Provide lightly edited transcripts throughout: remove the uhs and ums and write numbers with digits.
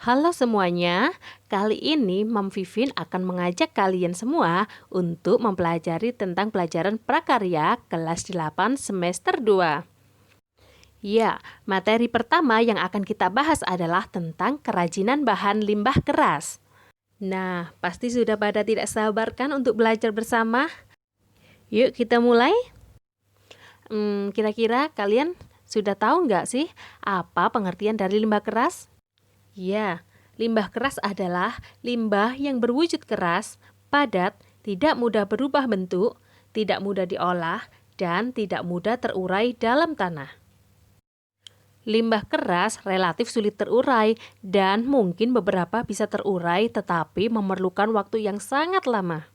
Halo semuanya, kali ini Mam Vivin akan mengajak kalian semua untuk mempelajari tentang pelajaran prakarya kelas 8 semester 2. Ya, materi pertama yang akan kita bahas adalah tentang kerajinan bahan limbah keras. Nah, pasti sudah pada tidak sabar kan untuk belajar bersama? Yuk kita mulai. Kira-kira kalian sudah tahu nggak sih apa pengertian dari limbah keras? Ya, limbah keras adalah limbah yang berwujud keras, padat, tidak mudah berubah bentuk, tidak mudah diolah, dan tidak mudah terurai dalam tanah. Limbah keras relatif sulit terurai dan mungkin beberapa bisa terurai tetapi memerlukan waktu yang sangat lama.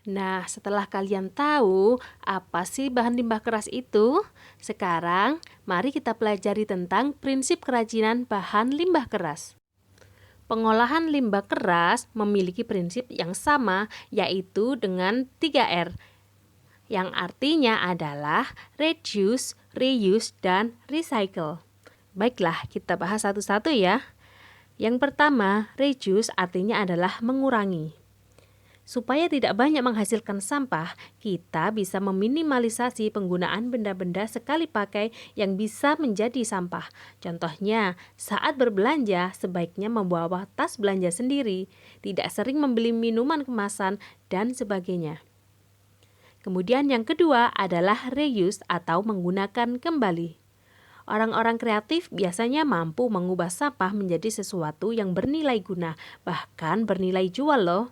Nah, setelah kalian tahu apa sih bahan limbah keras itu, sekarang mari kita pelajari tentang prinsip kerajinan bahan limbah keras. Pengolahan limbah keras memiliki prinsip yang sama, yaitu dengan 3R, yang artinya adalah reduce, reuse, dan recycle. Baiklah, kita bahas satu-satu ya. Yang pertama, reduce artinya adalah mengurangi. Supaya tidak banyak menghasilkan sampah, kita bisa meminimalisasi penggunaan benda-benda sekali pakai yang bisa menjadi sampah. Contohnya, saat berbelanja, sebaiknya membawa tas belanja sendiri, tidak sering membeli minuman kemasan, dan sebagainya. Kemudian yang kedua adalah reuse atau menggunakan kembali. Orang-orang kreatif biasanya mampu mengubah sampah menjadi sesuatu yang bernilai guna, bahkan bernilai jual loh.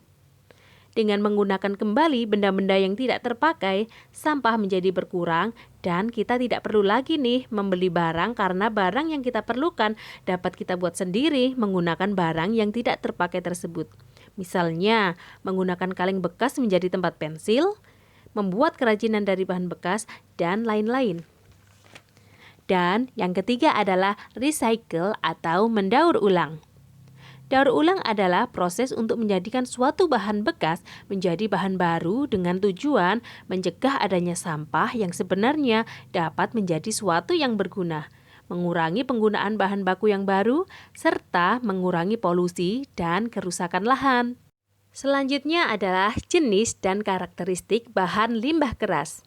Dengan menggunakan kembali benda-benda yang tidak terpakai, sampah menjadi berkurang dan kita tidak perlu lagi nih membeli barang karena barang yang kita perlukan dapat kita buat sendiri menggunakan barang yang tidak terpakai tersebut. Misalnya, menggunakan kaleng bekas menjadi tempat pensil, membuat kerajinan dari bahan bekas, dan lain-lain. Dan yang ketiga adalah recycle atau mendaur ulang. Daur ulang adalah proses untuk menjadikan suatu bahan bekas menjadi bahan baru dengan tujuan mencegah adanya sampah yang sebenarnya dapat menjadi suatu yang berguna, mengurangi penggunaan bahan baku yang baru, serta mengurangi polusi dan kerusakan lahan. Selanjutnya adalah jenis dan karakteristik bahan limbah keras.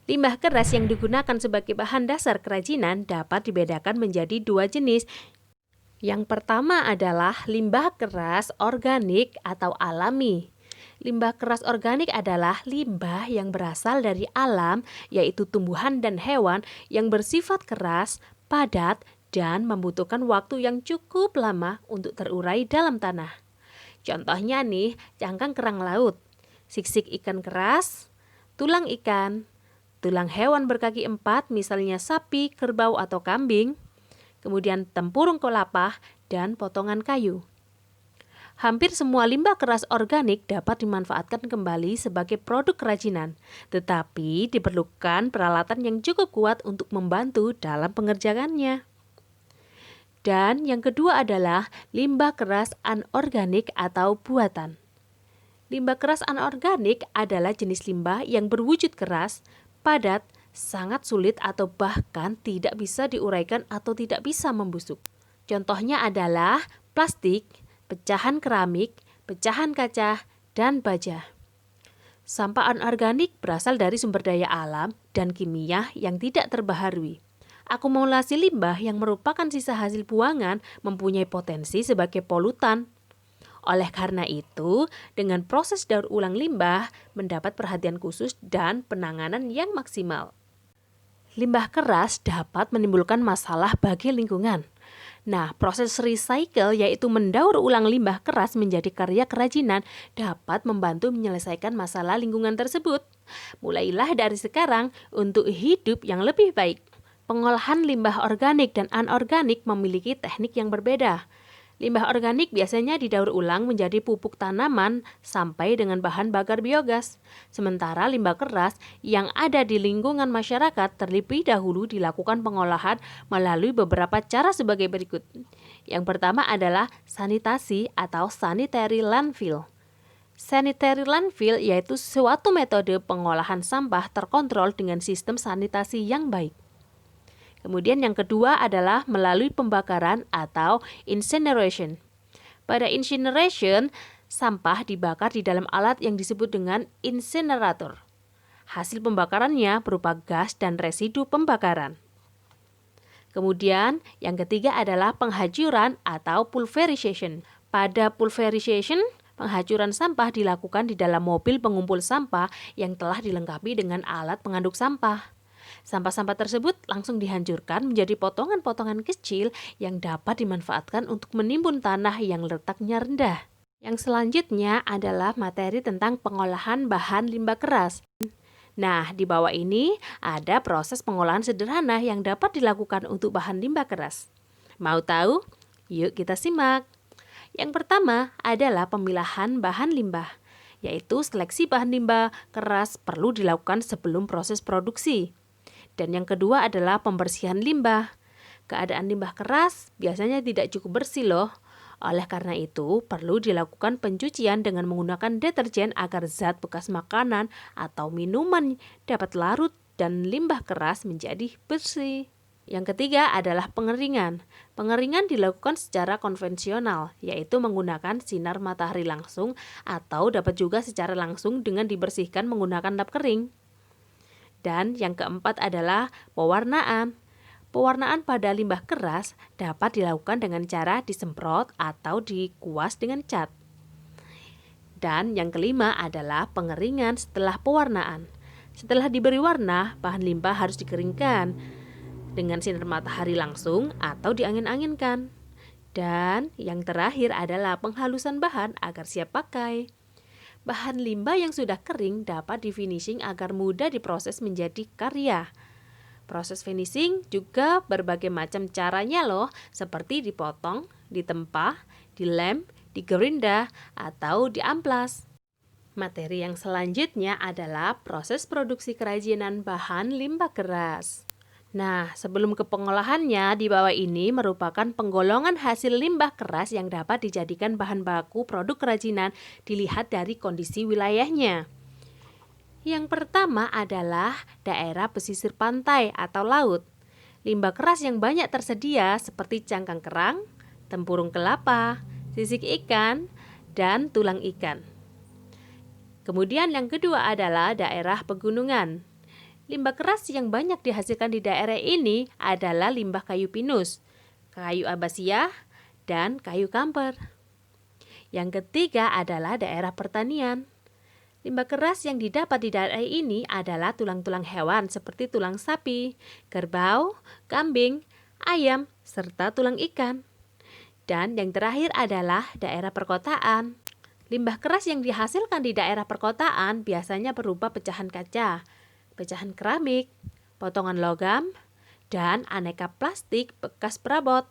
Limbah keras yang digunakan sebagai bahan dasar kerajinan dapat dibedakan menjadi dua jenis. Yang pertama adalah limbah keras organik atau alami. Limbah keras organik adalah limbah yang berasal dari alam, yaitu tumbuhan dan hewan yang bersifat keras, padat, dan membutuhkan waktu yang cukup lama untuk terurai dalam tanah. Contohnya nih, cangkang kerang laut, siksik ikan keras, tulang ikan, tulang hewan berkaki 4 misalnya sapi, kerbau, atau kambing, kemudian tempurung kelapa, dan potongan kayu. Hampir semua limbah keras organik dapat dimanfaatkan kembali sebagai produk kerajinan, tetapi diperlukan peralatan yang cukup kuat untuk membantu dalam pengerjaannya. Dan yang kedua adalah limbah keras anorganik atau buatan. Limbah keras anorganik adalah jenis limbah yang berwujud keras, padat, sangat sulit atau bahkan tidak bisa diuraikan atau tidak bisa membusuk. Contohnya adalah plastik, pecahan keramik, pecahan kaca, dan baja. Sampah anorganik berasal dari sumber daya alam dan kimia yang tidak terbaharui. Akumulasi limbah yang merupakan sisa hasil buangan mempunyai potensi sebagai polutan. Oleh karena itu, dengan proses daur ulang limbah mendapat perhatian khusus dan penanganan yang maksimal. Limbah keras dapat menimbulkan masalah bagi lingkungan. Nah, proses recycle yaitu mendaur ulang limbah keras menjadi karya kerajinan dapat membantu menyelesaikan masalah lingkungan tersebut. Mulailah dari sekarang untuk hidup yang lebih baik. Pengolahan limbah organik dan anorganik memiliki teknik yang berbeda. Limbah organik biasanya didaur ulang menjadi pupuk tanaman sampai dengan bahan bakar biogas. Sementara limbah keras yang ada di lingkungan masyarakat terlebih dahulu dilakukan pengolahan melalui beberapa cara sebagai berikut. Yang pertama adalah sanitasi atau sanitary landfill. Sanitary landfill yaitu suatu metode pengolahan sampah terkontrol dengan sistem sanitasi yang baik. Kemudian yang kedua adalah melalui pembakaran atau incineration. Pada incineration, sampah dibakar di dalam alat yang disebut dengan incinerator. Hasil pembakarannya berupa gas dan residu pembakaran. Kemudian, yang ketiga adalah penghacuran atau pulverization. Pada pulverization, penghacuran sampah dilakukan di dalam mobil pengumpul sampah yang telah dilengkapi dengan alat pengaduk sampah. Sampah-sampah tersebut langsung dihancurkan menjadi potongan-potongan kecil yang dapat dimanfaatkan untuk menimbun tanah yang letaknya rendah. Yang selanjutnya adalah materi tentang pengolahan bahan limbah keras. Nah, di bawah ini ada proses pengolahan sederhana yang dapat dilakukan untuk bahan limbah keras. Mau tahu? Yuk kita simak. Yang pertama adalah pemilahan bahan limbah, yaitu seleksi bahan limbah keras perlu dilakukan sebelum proses produksi. Dan yang kedua adalah pembersihan limbah. Keadaan limbah keras biasanya tidak cukup bersih loh. Oleh karena itu, perlu dilakukan pencucian dengan menggunakan deterjen agar zat bekas makanan atau minuman dapat larut dan limbah keras menjadi bersih. Yang ketiga adalah pengeringan. Pengeringan dilakukan secara konvensional, yaitu menggunakan sinar matahari langsung atau dapat juga secara langsung dengan dibersihkan menggunakan lap kering. Dan yang keempat adalah pewarnaan. Pewarnaan pada limbah keras dapat dilakukan dengan cara disemprot atau dikuas dengan cat. Dan yang kelima adalah pengeringan setelah pewarnaan. Setelah diberi warna, bahan limbah harus dikeringkan dengan sinar matahari langsung atau diangin-anginkan. Dan yang terakhir adalah penghalusan bahan agar siap pakai. Bahan limbah yang sudah kering dapat di-finishing agar mudah diproses menjadi karya. Proses finishing juga berbagai macam caranya loh, seperti dipotong, ditempah, dilem, digerinda, atau diamplas. Materi yang selanjutnya adalah proses produksi kerajinan bahan limbah keras. Nah, sebelum ke pengolahannya, di bawah ini merupakan penggolongan hasil limbah keras yang dapat dijadikan bahan baku produk kerajinan dilihat dari kondisi wilayahnya. Yang pertama adalah daerah pesisir pantai atau laut. Limbah keras yang banyak tersedia seperti cangkang kerang, tempurung kelapa, sisik ikan, dan tulang ikan. Kemudian yang kedua adalah daerah pegunungan. Limbah keras yang banyak dihasilkan di daerah ini adalah limbah kayu pinus, kayu abasia, dan kayu kamper. Yang ketiga adalah daerah pertanian. Limbah keras yang didapat di daerah ini adalah tulang-tulang hewan seperti tulang sapi, kerbau, kambing, ayam, serta tulang ikan. Dan yang terakhir adalah daerah perkotaan. Limbah keras yang dihasilkan di daerah perkotaan biasanya berupa pecahan kaca, pecahan keramik, potongan logam, dan aneka plastik bekas perabot.